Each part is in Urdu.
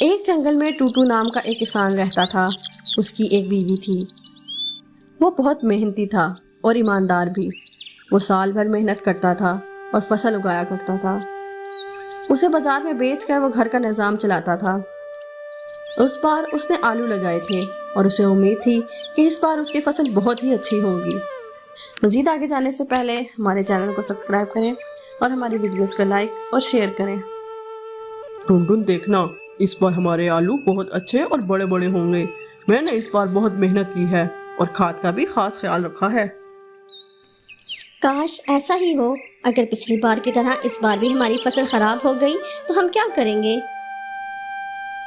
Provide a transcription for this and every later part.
ایک جنگل میں ٹوٹو نام کا ایک کسان رہتا تھا۔ اس کی ایک بیوی تھی۔ وہ بہت محنتی تھا اور ایماندار بھی۔ وہ سال بھر محنت کرتا تھا اور فصل اگایا کرتا تھا۔ اسے بازار میں بیچ کر وہ گھر کا نظام چلاتا تھا۔ اس بار اس نے آلو لگائے تھے اور اسے امید تھی کہ اس بار اس کی فصل بہت ہی اچھی ہوگی۔ مزید آگے جانے سے پہلے ہمارے چینل کو سبسکرائب کریں اور ہماری ویڈیوز کو لائک اور شیئر کریں۔ ٹنٹن دیکھنا، اس بار ہمارے آلو بہت اچھے اور بڑے بڑے ہوں گے۔ میں نے اس بار بہت محنت کی ہے اور کھاد کا بھی خاص خیال رکھا ہے۔ کاش ایسا ہی ہو۔ اگر پچھلی بار کی طرح اس بار بھی ہماری فصل خراب ہو گئی تو ہم کیا کریں گے؟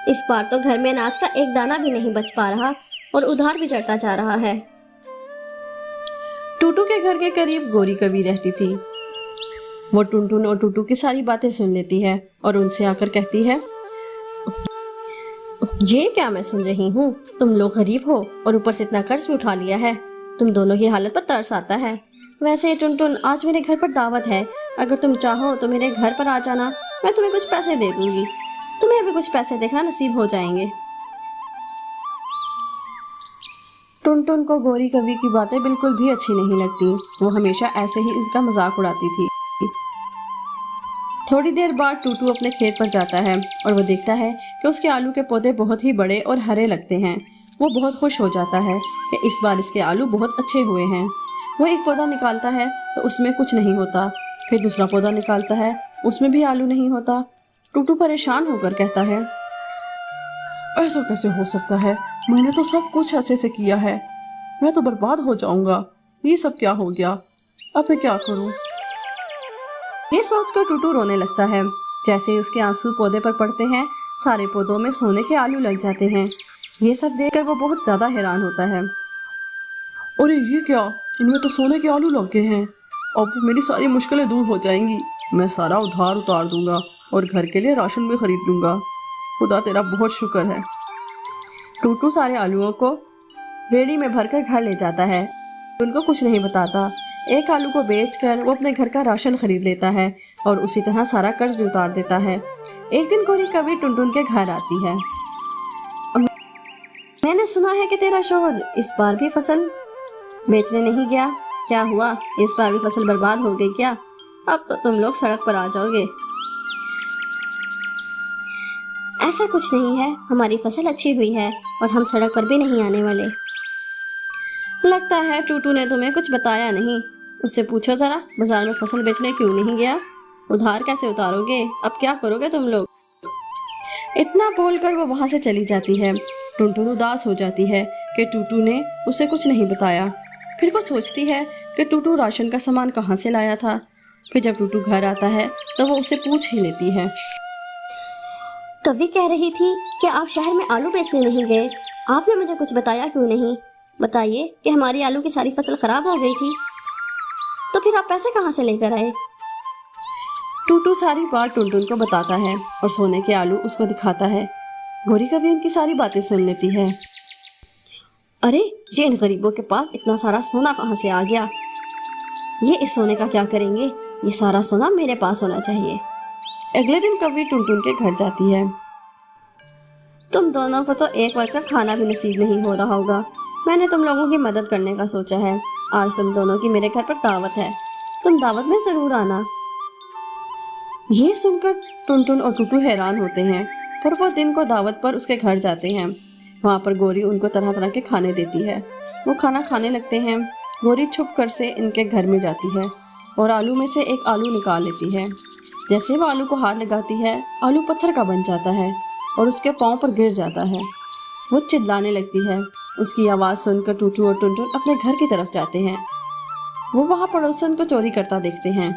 اس بار تو گھر میں اناج کا ایک دانہ بھی نہیں بچ پا رہا اور ادھار بھی چڑھتا جا رہا ہے۔ ٹوٹو کے گھر کے قریب گوری کبھی رہتی تھی۔ وہ ٹنٹن اور ٹوٹو کی ساری باتیں سن لیتی ہے اور ان سے آ کر کہتی ہے، یہ کیا میں سن رہی ہوں؟ تم لوگ غریب ہو اور اوپر سے اتنا قرض بھی اٹھا لیا ہے۔ تم دونوں کی حالت پر ترس آتا ہے۔ ویسے ٹنٹن، آج میرے گھر پر دعوت ہے۔ اگر تم چاہو تو میرے گھر پر آ جانا، میں تمہیں کچھ پیسے دے دوں گی۔ تمہیں ابھی کچھ پیسے دیکھنا نصیب ہو جائیں گے۔ ٹنٹن کو گوری کبھی کی باتیں بالکل بھی اچھی نہیں لگتی۔ وہ ہمیشہ ایسے ہی اس کا مذاق اڑاتی تھی۔ تھوڑی دیر بعد ٹوٹو اپنے کھیت پر جاتا ہے اور وہ دیکھتا ہے کہ اس کے آلو کے پودے بہت ہی بڑے اور ہرے لگتے ہیں۔ وہ بہت خوش ہو جاتا ہے کہ اس بار اس کے آلو بہت اچھے ہوئے ہیں۔ وہ ایک پودا نکالتا ہے تو اس میں کچھ نہیں ہوتا۔ پھر دوسرا پودا نکالتا ہے، اس میں بھی آلو نہیں ہوتا۔ ٹوٹو پریشان ہو کر کہتا ہے، ایسا کیسے ہو سکتا ہے؟ میں نے تو سب کچھ اچھے سے کیا ہے۔ میں تو برباد ہو جاؤں گا۔ یہ سب کیا ہو گیا؟ اب میں کیا کروں؟ یہ سوچ کر ٹوٹو رونے لگتا ہے۔ جیسے ہی اس کے آنسو پودے پر پڑتے ہیں، سارے پودوں میں سونے کے آلو لگ جاتے ہیں۔ یہ سب دیکھ کر وہ بہت زیادہ حیران ہوتا ہے۔ ارے یہ کیا؟ ان میں تو سونے کے آلو لگ گئے ہیں۔ اب میری ساری مشکلیں دور ہو جائیں گی۔ میں سارا ادھار اتار دوں گا اور گھر کے لیے راشن بھی خرید لوں گا۔ خدا تیرا بہت شکر ہے۔ ٹوٹو سارے آلوؤں کو ریڑھی میں بھر کر گھر لے جاتا ہے۔ ان کو کچھ نہیں بتاتا۔ ایک آلو کو بیچ کر وہ اپنے گھر کا راشن خرید لیتا ہے اور اسی طرح سارا قرض بھی اتار دیتا ہے۔ ایک دن گوری کبھی ٹنٹن کے گھر آتی ہے۔ میں نے سنا ہے کہ تیرا شوہر اس بار بھی فصل بیچنے نہیں گیا۔ کیا ہوا؟ اس بار بھی فصل برباد ہو گئی کیا؟ اب تو تم لوگ سڑک پر آ جاؤ گے۔ ایسا کچھ نہیں ہے، ہماری فصل اچھی ہوئی ہے اور ہم سڑک پر بھی نہیں آنے والے۔ لگتا ہے ٹوٹو نے تمہیں کچھ بتایا نہیں۔ اس سے پوچھو ذرا، بازار میں فصل بیچنے کیوں نہیں گیا؟ ادھار کیسے اتارو گے؟ اب کیا کرو گے تم لوگ؟ اتنا بول کر وہ وہاں سے چلی جاتی ہے۔ ٹنٹن اداس ہو جاتی ہے کہ ٹوٹو نے اسے کچھ نہیں بتایا۔ پھر وہ سوچتی ہے کہ ٹوٹو راشن کا سامان کہاں سے لایا تھا۔ پھر جب ٹوٹو گھر آتا ہے تو وہ اسے پوچھ ہی لیتی ہے، کبھی کہہ رہی تھی کہ آپ شہر میں آلو بیچنے نہیں گئے۔ آپ نے مجھے کچھ بتایا کیوں نہیں؟ بتائیے کہ ہماری آلو کی ساری فصل خراب ہو گئی تھی، تو پھر آپ پیسے کہاں سے لے کر آئے؟ ٹوٹو ساری بات ٹنٹن کو بتاتا ہے اور سونے کے آلو اس کو دکھاتا ہے۔ گوری کبھی ان کی ساری باتیں سن لیتی ہے۔ ارے یہ ان غریبوں کے پاس اتنا سارا سونا کہاں سے آ گیا؟ یہ اس سونے کا کیا کریں گے؟ یہ سارا سونا میرے پاس ہونا چاہیے۔ اگلے دن کبھی ٹنٹن کے گھر جاتی ہے۔ تم دونوں کو تو ایک وقت کا کھانا بھی نصیب نہیں ہو رہا ہوگا۔ میں نے تم لوگوں کی مدد کرنے کا سوچا ہے۔ آج تم دونوں کی میرے گھر پر دعوت ہے، تم دعوت میں ضرور آنا۔ یہ سن کر ٹنٹن اور ٹوٹو حیران ہوتے ہیں، پھر وہ دن کو دعوت پر اس کے گھر جاتے ہیں۔ وہاں پر گوری ان کو طرح طرح کے کھانے دیتی ہے۔ وہ کھانا کھانے لگتے ہیں۔ گوری چھپ کر سے ان کے گھر میں جاتی ہے اور آلو میں سے ایک آلو نکال لیتی ہے۔ جیسے وہ آلو کو ہاتھ لگاتی ہے، آلو پتھر کا بن جاتا ہے اور اس کے پاؤں پر گر جاتا ہے۔ وہ چلانے لگتی ہے۔ اس کی آواز سن کر ٹوٹو اور ٹنٹن اپنے گھر کی طرف جاتے ہیں۔ وہ وہاں پڑوسن کو چوری کرتا دیکھتے ہیں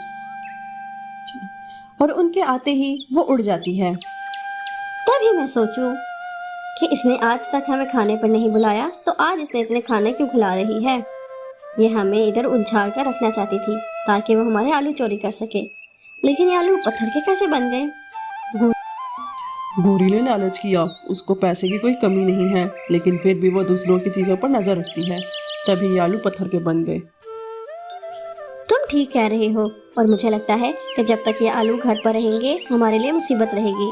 اور ان کے آتے ہی وہ اڑ جاتی ہے۔ تبھی میں سوچوں کہ اس نے آج تک ہمیں کھانے پر نہیں بلایا، تو آج اس نے اتنے کھانے کیوں کھلا رہی ہے؟ یہ ہمیں ادھر الجھا کر رکھنا چاہتی تھی تاکہ وہ ہمارے آلو چوری کر سکے، لیکن یہ آلو پتھر کے کیسے بن گئے؟ گوری نے لالچ کیا، اس کو پیسے کی کوئی کمی نہیں ہے، لیکن پھر بھی وہ دوسروں کی چیزوں پر نظر رکھتی ہے، تبھی یہ آلو پتھر کے بن گئے۔ تم ٹھیک کہہ رہے ہو، اور مجھے لگتا ہے کہ جب تک یہ آلو گھر پر رہیں گے ہمارے لیے مصیبت رہے گی۔